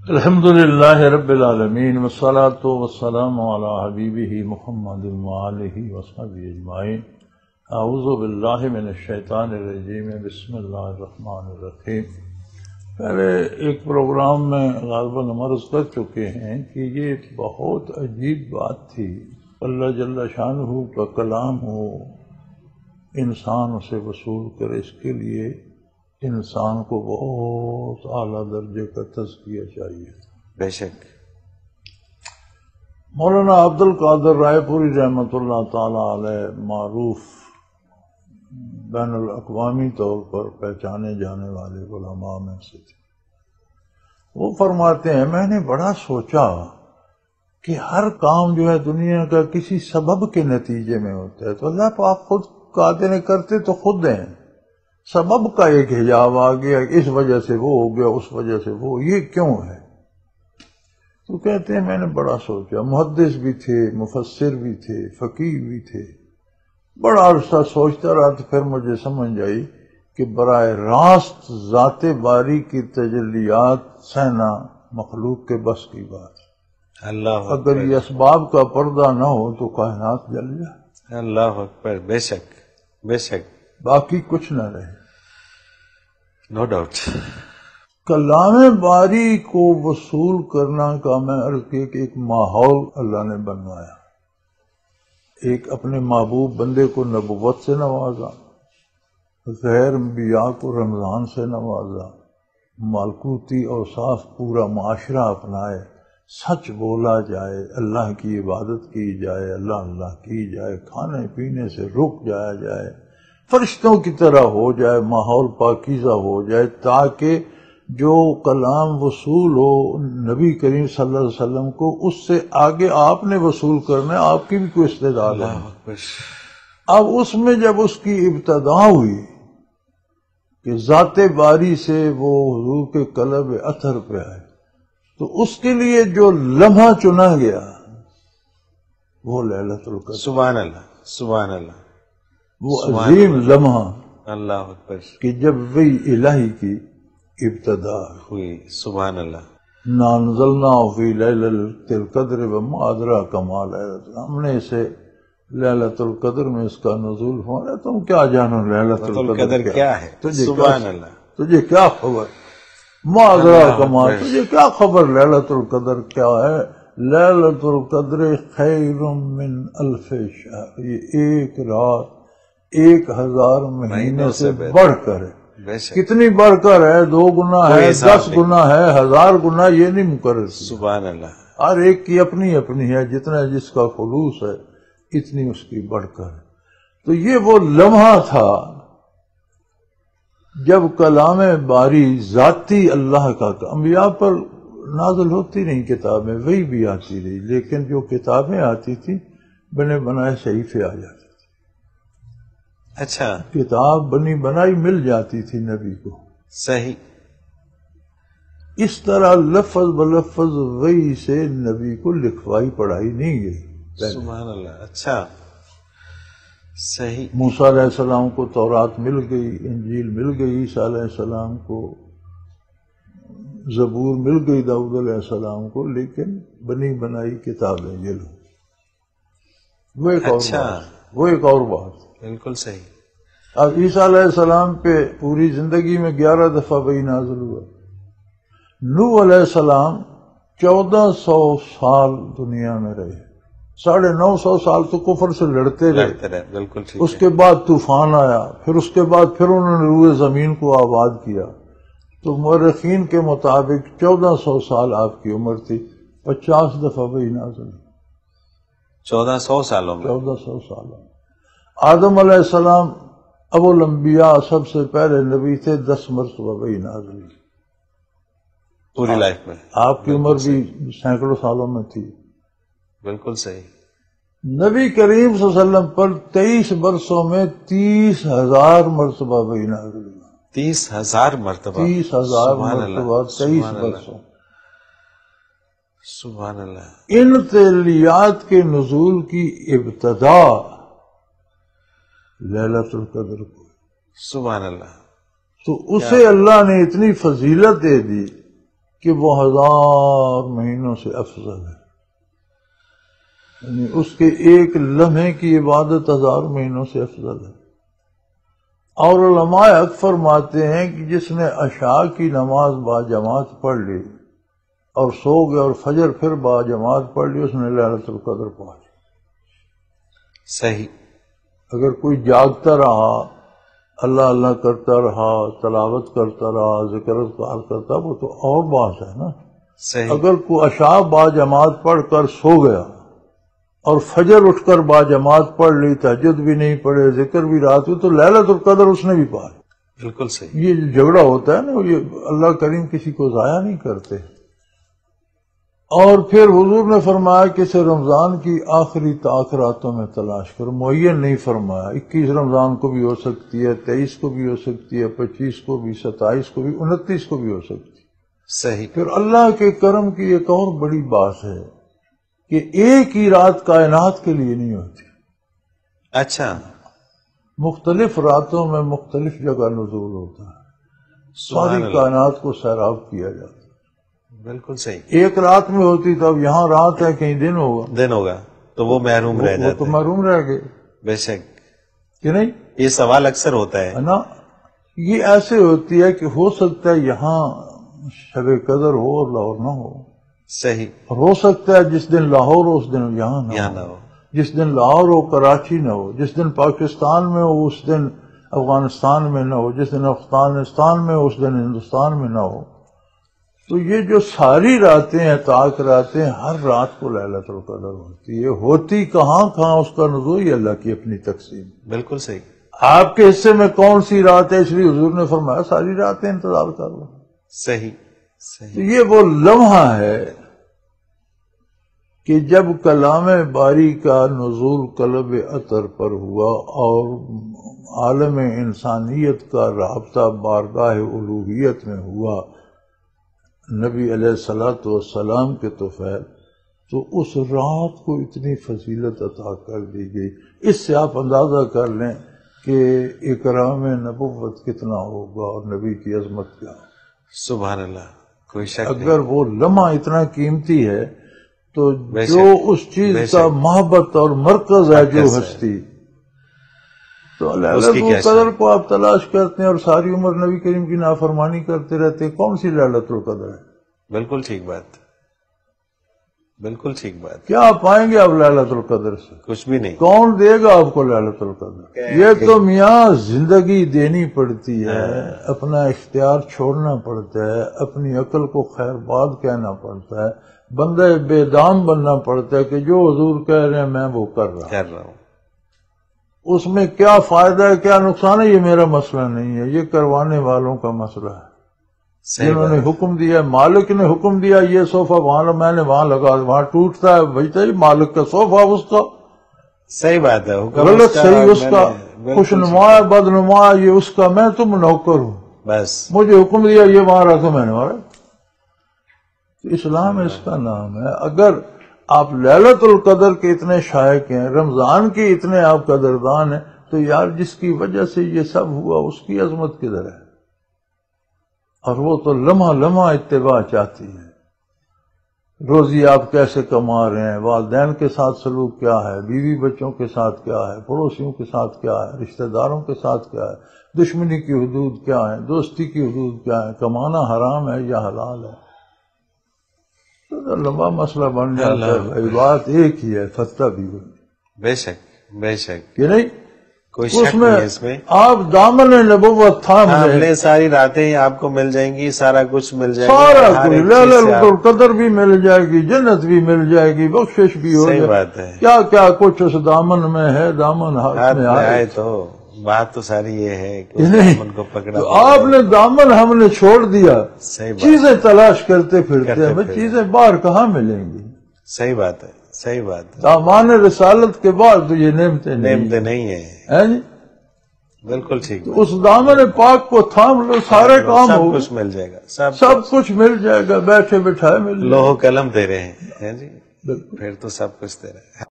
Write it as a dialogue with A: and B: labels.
A: الحمدللہ رب العالمین والصلاة والسلام علی حبیبہ محمد وآلہ وصحبہ اجمعین۔ اعوذ باللہ من الشیطان الرجیم، بسم اللہ الرحمن الرحیم۔ پہلے ایک پروگرام میں غالباً عرض کر چکے ہیں کہ یہ بہت عجیب بات تھی، اللہ جل شانہ کا کلام ہو، انسان اسے وصول کرے، اس کے لیے انسان کو بہت اعلیٰ درجے کا تزکیہ چاہیے۔
B: بے شک
A: مولانا عبد القادر رائے پوری رحمۃ اللہ تعالی علیہ معروف بین الاقوامی طور پر پہچانے جانے والے علماء میں سے تھے۔ وہ فرماتے ہیں میں نے بڑا سوچا کہ ہر کام جو ہے دنیا کا کسی سبب کے نتیجے میں ہوتا ہے، تو اللہ پاک خود قادر کرتے تو خود ہیں، سبب کا ایک حجاب آ گیا، اس وجہ سے وہ ہو گیا، اس وجہ سے وہ، یہ کیوں ہے؟ تو کہتے ہیں میں نے بڑا سوچا، محدث بھی تھے، مفسر بھی تھے، فقیہ بھی تھے، بڑا عرصہ سوچتا رہا، تو پھر مجھے سمجھ آئی کہ براہ راست ذات باری کی تجلیات سہنا مخلوق کے بس کی بات ہے۔
B: اللہ
A: اگر یہ اسباب کا پردہ نہ ہو تو کائنات جل جائے،
B: اللہ اکبر، بے شک بے شک،
A: باقی کچھ نہ رہے۔
B: No doubt.
A: کلام باری کو وصول کرنا کا میں عرض کیا کہ ایک ماحول اللہ نے بنوایا، ایک اپنے محبوب بندے کو نبوت سے نوازا، غیر انبیاء کو رمضان سے نوازا، ملکوتی اور صاف پورا معاشرہ اپنائے، سچ بولا جائے، اللہ کی عبادت کی جائے، اللہ کی جائے، کھانے پینے سے رک جایا جائے، فرشتوں کی طرح ہو جائے، ماحول پاکیزہ ہو جائے، تاکہ جو کلام وصول ہو نبی کریم صلی اللہ علیہ وسلم کو، اس سے آگے آپ نے وصول کرنا ہے، آپ کی بھی کوئی استعداد ہے۔ اب اس میں جب اس کی ابتدا ہوئی کہ ذات باری سے وہ حضور کے قلب اثر پہ آئے، تو اس کے لیے جو لمحہ چنا گیا وہ لیلۃ القدر،
B: سبحان اللہ سبحان اللہ،
A: وہ عظیم لمحہ
B: اللہ اکبر
A: کہ جب وہی الہی کی ابتدا
B: ہوئی، سبحان اللہ۔
A: انا انزلناہ فی لیلۃ القدر وما ادراک ما لیلۃ القدر، ہم نے اسے لیلۃ القدر میں اس کا نزول ہونا، تم کیا جانو لیلۃ
B: القدر کیا ہے؟ سبحان اللہ،
A: تجھے کیا خبر، ما ادراک ما، تجھے کیا خبر لیلۃ القدر کیا ہے؟ لیلۃ القدر خیر من الف شہر، یہ ایک رات 1000 مہینے سے بڑھ کر ہے۔ کتنی بڑھ کر ہے؟ 2 گنا ہے، 10 گنا ہے، 1000 گنا، یہ نہیں مقرر۔
B: سبحان اللہ،
A: ہر ایک کی اپنی اپنی ہے، جتنا جس کا خلوص ہے اتنی اس کی بڑھ کر ہے۔ تو یہ وہ لمحہ تھا جب کلام باری ذاتی اللہ کا، انبیاء پر نازل ہوتی نہیں کتابیں، وہی بھی آتی رہی، لیکن جو کتابیں آتی تھیں بنے بنائے صحیفے آ جاتے،
B: اچھا،
A: کتاب بنی بنائی مل جاتی تھی نبی کو،
B: صحیح۔
A: اس طرح لفظ بلفظ وحی سے نبی کو لکھوائی پڑھائی نہیں گئی۔
B: سبحان اللہ، اچھا، صحیح۔
A: موسیٰ علیہ السلام کو تورات مل گئی، انجیل مل گئی، عیسیٰ علیہ السلام کو زبور مل گئی، داؤد علیہ السلام کو، لیکن بنی بنائی کتابیں یہ لو، وہ ایک اور بات، وہ ایک اور بات،
B: بالکل صحیح۔
A: اب عیسیٰ علیہ السلام پہ پوری زندگی میں 11 دفعہ وحی نازل ہوا۔ نوح علیہ السلام 1400 سال دنیا میں رہے، 950 سال تو کفر سے لڑتے رہے،
B: بالکل ٹھیک۔
A: اس کے بعد طوفان آیا، پھر اس کے بعد پھر انہوں نے روئے زمین کو آباد کیا، تو مورخین کے مطابق 1400 سال آپ کی عمر تھی، 50 دفعہ وحی نازل ہوئی
B: 1400 سالوں میں،
A: 1400 سالوں۔ آدم علیہ السلام ابو الانبیاء سب سے پہلے نبی تھے، 10 مرتبہ وحی نازل ہوئی
B: پوری لائف میں۔
A: آپ کی عمر بھی سینکڑوں سالوں میں تھی،
B: بالکل صحیح۔
A: نبی کریم صلی اللہ علیہ وسلم پر 23 برسوں میں 30,000 مرتبہ وحی نازل ہوئی،
B: 30,000 مرتبہ،
A: 30,000 مرتبہ 23 برسوں۔
B: سبحان اللہ۔
A: ان تجلیات کے نزول کی ابتدا لیلۃ القدر کو،
B: سبحان اللہ۔
A: تو اسے اللہ نے اتنی فضیلت دے دی کہ وہ 1000 مہینوں سے افضل ہے، یعنی اس کے ایک لمحے کی عبادت 1000 مہینوں سے افضل ہے۔ اور علماء اکثر فرماتے ہیں کہ جس نے عشاء کی نماز باجماعت پڑھ لی اور سو گیا اور فجر پھر باجماعت پڑھ لی، اس نے لیلۃ القدر پا لی۔
B: صحیح۔
A: اگر کوئی جاگتا رہا، اللہ اللہ کرتا رہا، تلاوت کرتا رہا، ذکر اذکار کرتا، وہ تو اور بات ہے نا۔
B: صحیح۔
A: اگر کوئی عشاء باجماعت پڑھ کر سو گیا اور فجر اٹھ کر باجماعت پڑھ لی، تہجد بھی نہیں پڑھے، ذکر بھی رات ہوئی، تو لیلۃ القدر اس نے بھی پا لی۔
B: بالکل صحیح۔
A: یہ جو جھگڑا ہوتا ہے نا، یہ اللہ کریم کسی کو ضائع نہیں کرتے۔ اور پھر حضور نے فرمایا کہ اسے رمضان کی آخری راتوں میں تلاش کرو، معین نہیں فرمایا، 21 رمضان کو بھی ہو سکتی ہے، 23 کو بھی ہو سکتی ہے، 25 کو بھی، 27 کو بھی، 29 کو بھی ہو سکتی ہے۔
B: صحیح۔
A: پھر اللہ کے کرم کی ایک اور بڑی بات ہے کہ ایک ہی رات کائنات کے لیے نہیں ہوتی،
B: اچھا،
A: مختلف راتوں میں مختلف جگہ نزول ہوتا ہے، ساری کائنات کو سیراب کیا جاتا ہے۔
B: بالکل صحیح۔
A: ایک رات میں ہوتی تو اب یہاں رات ہے، کہیں دن ہوگا
B: تو وہ محروم رہ
A: وہ
B: جاتے
A: تو محروم رہ گئے
B: بے شک۔
A: کہ نہیں،
B: یہ سوال اکثر ہوتا ہے
A: نا۔ یہ ایسے ہوتی ہے کہ ہو سکتا ہے یہاں شب قدر ہو اور لاہور نہ ہو،
B: صحیح،
A: اور ہو سکتا ہے جس دن لاہور ہو اس دن یہاں نہ ہو، جس دن لاہور ہو کراچی نہ ہو، جس دن پاکستان میں ہو اس دن افغانستان میں نہ ہو، جس دن افغانستان میں ہو اس دن ہندوستان میں نہ ہو۔ تو یہ جو ساری راتیں ہیں، طاق راتیں، ہر رات کو لیلۃ القدر ہوتی ہے۔ ہوتی کہاں اس کا نزول ہی اللہ کی اپنی تقسیم۔
B: بالکل صحیح۔
A: آپ کے حصے میں کون سی رات ہے، اس لیے حضور نے فرمایا ساری راتیں انتظار کر لو۔
B: صحیح
A: تو
B: صحیح۔
A: یہ وہ لمحہ ہے کہ جب کلام باری کا نزول قلب اطہر پر ہوا اور عالم انسانیت کا رابطہ بارگاہ الوہیت میں ہوا نبی علیہ الصلوۃ والسلام کے طفیل، تو اس رات کو اتنی فضیلت عطا کر دی گئی۔ اس سے آپ اندازہ کر لیں کہ اکرام نبوت کتنا ہوگا اور نبی کی عظمت کیا ہوگی۔
B: سبحان اللہ، کوئی شک نہیں۔
A: اگر وہ لمحہ اتنا قیمتی ہے تو جو اس چیز کا محبت اور مرکز ہے جو ہستی، تو لیلۃ القدر کو آپ تلاش کرتے ہیں اور ساری عمر نبی کریم کی نافرمانی کرتے رہتے ہیں، کون سی لیلۃ القدر ہے؟
B: بالکل ٹھیک بات، بالکل ٹھیک بات۔
A: کیا آپ پائیں گے آپ لیلۃ القدر سے؟
B: کچھ بھی نہیں۔
A: کون دے گا آپ کو لیلۃ القدر؟ یہ تو میاں زندگی دینی پڑتی ہے، اپنا اختیار چھوڑنا پڑتا ہے، اپنی عقل کو خیر باد کہنا پڑتا ہے، بندہ بے دام بننا پڑتا ہے کہ جو حضور کہہ رہے ہیں میں وہ کر رہا ہوں۔ اس میں کیا فائدہ ہے کیا نقصان ہے یہ میرا مسئلہ نہیں ہے، یہ کروانے والوں کا مسئلہ ہے۔ جنہوں نے حکم دیا، مالک نے حکم دیا یہ صوفہ وہاں، میں نے وہاں لگا، وہاں ٹوٹتا ہے، بجتا ہے مالک کا صوفہ اس کا،
B: صحیح بات ہے،
A: غلط صحیح اس کا، خوشنما بدنما یہ اس کا، میں تم نوکر ہوں،
B: بس
A: مجھے حکم دیا یہ مارا تو میں نے مارا۔ اسلام اس کا نام ہے۔ اگر آپ لیلۃ القدر کے اتنے شائق ہیں، رمضان کے اتنے آپ قدردان ہیں، تو یار جس کی وجہ سے یہ سب ہوا اس کی عظمت کدھر ہے؟ اور وہ تو لمحہ لمحہ اتباع چاہتی ہے۔ روزی آپ کیسے کما رہے ہیں، والدین کے ساتھ سلوک کیا ہے، بیوی بچوں کے ساتھ کیا ہے، پڑوسیوں کے ساتھ کیا ہے، رشتہ داروں کے ساتھ کیا ہے، دشمنی کی حدود کیا ہے، دوستی کی حدود کیا ہے، کمانا حرام ہے یا حلال ہے، تو لمبا مسئلہ بن جاتا ہے۔ بھائی بات ایک ہی ہے، فتح بھی ہوئی،
B: بے شک بے شک،
A: کہ نہیں؟
B: کوئی شک نہیں ہے اس میں۔
A: آپ دامن نبوت تھام لیں،
B: ساری راتیں آپ کو مل جائیں گی، سارا کچھ مل جائے گا،
A: سارا کچھ، لیلۃ القدر بھی مل جائے گی، جنت بھی مل جائے گی، بخشش بھی ہو جائے گی۔
B: صحیح بات ہے،
A: کیا کیا کچھ اس دامن میں ہے، دامن ہاتھ میں آئے
B: تو بات تو ساری یہ ہے کہ اس دامن کو پکڑا،
A: تو آپ نے دامن ہم نے چھوڑ دیا،
B: صحیح بات،
A: چیزیں تلاش کرتے پھرتے ہیں، ہمیں چیزیں باہر کہاں ملیں گی؟
B: صحیح بات ہے، صحیح بات ہے۔
A: دامان رسالت کے بعد تو یہ نعمتیں
B: نہیں
A: ہیں جی،
B: بالکل ٹھیک،
A: اس دامن پاک کو تھام لو، سارے کام
B: سب
A: ہو،
B: کچھ مل جائے گا،
A: سب کچھ مل جائے گا، بیٹھے بٹھائے مل جائے گا۔
B: لوح قلم دے رہے ہیں جی، پھر تو سب کچھ دے رہے ہیں۔